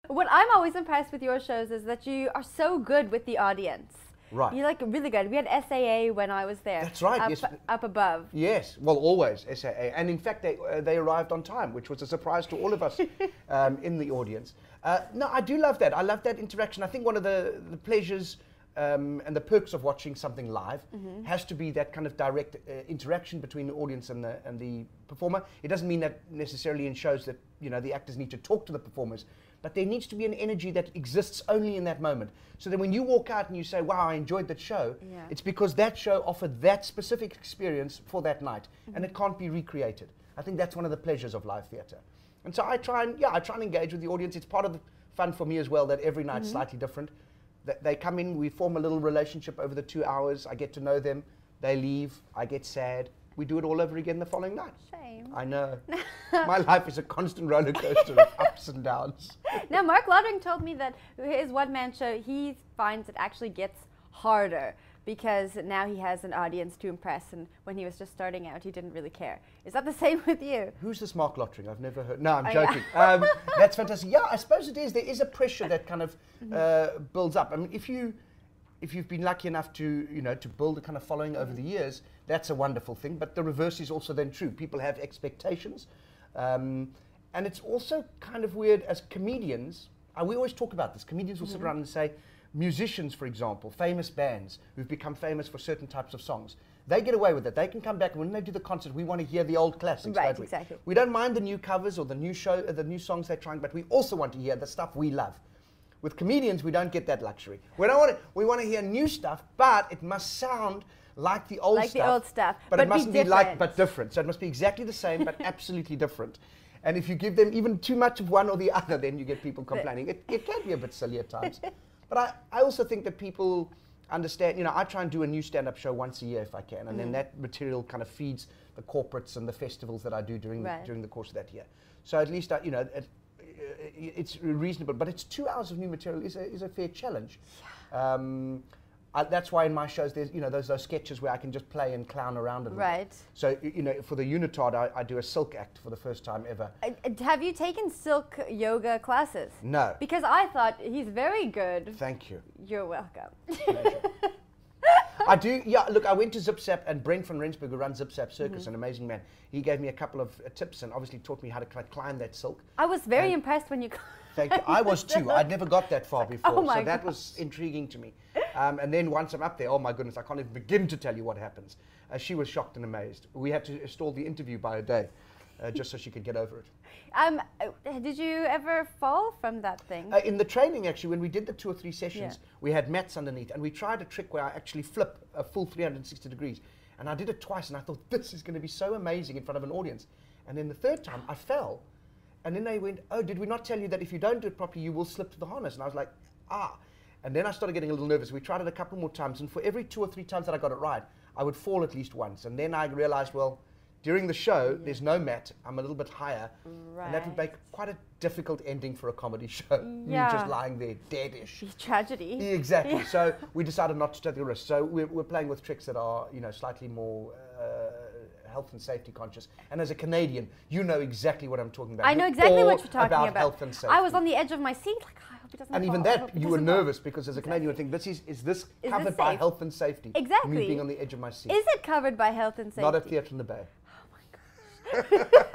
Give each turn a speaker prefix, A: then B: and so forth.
A: What I'm always impressed with your shows is that you are so good with the audience.
B: Right.
A: You're like really good. We had SAA when I was there.
B: That's right.
A: Up,
B: Yes.
A: up above.
B: Yes, well, always SAA, and in fact, they arrived on time, which was a surprise to all of us in the audience. No, I do love that. I love that interaction. I think one of the pleasures and the perks of watching something live has to be that kind of direct interaction between the audience and the performer. It doesn't mean that necessarily in shows that the actors need to talk to the performers, but there needs to be an energy that exists only in that moment. So that when you walk out and you say, wow, I enjoyed that show, it's because that show offered that specific experience for that night, and it can't be recreated. I think that's one of the pleasures of live theatre. And so I try and engage with the audience. It's part of the fun for me as well, that every night's slightly different. They come in, we form a little relationship over the 2 hours, I get to know them, they leave, I get sad, we do it all over again the following night.
A: Shame.
B: I know. My life is a constant roller coaster of ups and downs.
A: Now, Mark Lodring told me that his one-man show, he finds it actually gets harder because now he has an audience to impress, and when he was just starting out, he didn't really care. Is that the same with you?
B: Who's this Mark Lottering? I've never heard. No, I'm joking. That's fantastic. Yeah, I suppose it is. There is a pressure that kind of builds up. I mean, if you've been lucky enough to to build a kind of following over the years, that's a wonderful thing. But the reverse is also then true. People have expectations, and it's also kind of weird as comedians. We always talk about this. Comedians will sit around and say, musicians, for example, famous bands who've become famous for certain types of songs, they get away with it. They can come back, and when they do the concert, we want to hear the old classics.
A: Right,
B: don't we?
A: exactly.
B: We don't mind the new covers or the new songs they're trying, but we also want to hear the stuff we love. With comedians, we don't get that luxury. We want to hear new stuff, but it must sound like the old stuff. But it mustn't be like but different. So it must be exactly the same, but absolutely different. And if you give them even too much of one or the other, then you get people complaining. It can be a bit silly at times. But I also think that people understand, I try and do a new stand-up show once a year if I can, and then that material kind of feeds the corporates and the festivals that I do during the course of that year. So at least, it's reasonable, but it's 2 hours of new material is a fair challenge. That's why in my shows there's those sketches where I can just play and clown around a little.
A: Right.
B: So for the Unitard I do a silk act for the first time ever.
A: Have you taken silk yoga classes?
B: No.
A: Because I thought he's very good.
B: Thank you.
A: You're welcome.
B: I do, yeah, look, I went to Zip Zap, and Brent van Rensburg, who runs Zip Zap Circus, an amazing man, he gave me a couple of tips and obviously taught me how to climb that silk.
A: I was very impressed when you
B: Thank you. I was too. I'd never got that far before,
A: oh my
B: so that was intriguing to me. And then once I'm up there, oh my goodness, I can't even begin to tell you what happens. She was shocked and amazed. We had to stall the interview by a day, just so she could get over it.
A: Did you ever fall from that thing?
B: In the training, actually, when we did the 2 or 3 sessions, we had mats underneath, and we tried a trick where I actually flip a full 360 degrees. And I did it twice, and I thought, this is going to be so amazing in front of an audience. And then the third time, I fell. And then they went, oh, did we not tell you that if you don't do it properly, you will slip to the harness? And I was like, ah. And then I started getting a little nervous. We tried it a couple more times, and for every 2 or 3 times that I got it right, I would fall at least once. And then I realized, well, during the show, there's no mat. I'm a little bit higher.
A: Right.
B: And that would make quite a difficult ending for a comedy show.
A: Yeah.
B: You just lying there, deadish.
A: Tragedy.
B: Exactly.
A: Yeah.
B: So we decided not to take the risk. So we're playing with tricks that are, slightly more health and safety conscious. And as a Canadian, you know exactly what I'm talking about.
A: I know exactly what you're talking
B: about health and safety.
A: I was on the edge of my seat, like, I hope it doesn't
B: and
A: fall.
B: even that, you were nervous because as a Canadian, you would think, is this covered by health and safety?
A: Exactly.
B: Me being on the edge of my seat.
A: Is it covered by health and safety?
B: Not at Theatre in the Bay.
A: Oh my gosh.